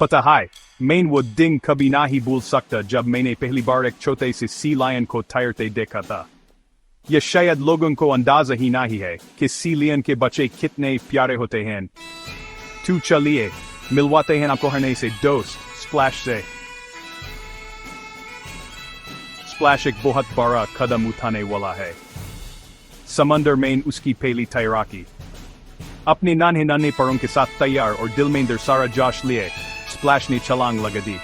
पता है, मैं वो दिन कभी ना ही भूल सकता जब मैंने पहली बार एक छोटे से सी लायन को तैरते देखा था। यह शायद लोगों को अंदाजा ही नहीं है कि सी लायन के बच्चे कितने प्यारे होते हैं। तो चलिए मिलवाते हैं आपको हरने से दोस्त स्प्लैश से। स्प्लैश एक बहुत बड़ा कदम उठाने वाला है। समंदर में उसकी पहली तैराकी। अपने नाने नाने पैरों के साथ तैयार और दिल में सारा जोश लिए स्प्लैश ने छलांग लगा दी।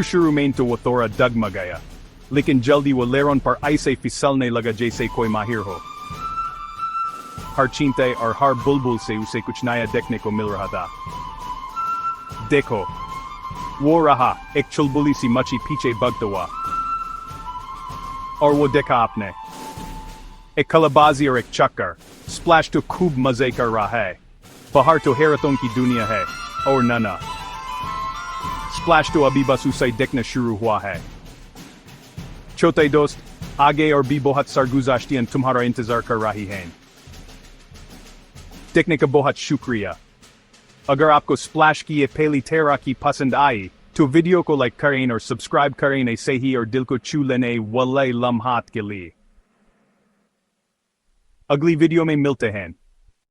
शुरू में तो वो थोड़ा डगमगाया, लेकिन जल्दी वो लहरों पर ऐसे फिसलने लगा जैसे कोई माहिर हो। हर चींटे और हर बुलबुल से उसे कुछ नया देखने को मिल रहा था। देखो, वो रहा एक चुलबुली सी मच्छी पीछे भागता हुआ। और वो देखा आपने, एक कलाबाजी और एक चक्कर। स्प्लैश तो खूब मजे कर रहा है। बाहर तो हैरतों की दुनिया है और नाना। स्प्लैश तो अभी बस उसे देखना शुरू हुआ है। छोटे दोस्त, आगे और भी बहुत सरगुजाश्तियां तुम्हारा इंतजार कर रही हैं। देखने का बहुत शुक्रिया। अगर आपको स्प्लैश की ये पहली तैराकी पसंद आई तो वीडियो को लाइक करें और सब्सक्राइब करें ऐसे ही और दिल को छू लेने वाले लम्हात के लिए। अगली वीडियो में मिलते हैं।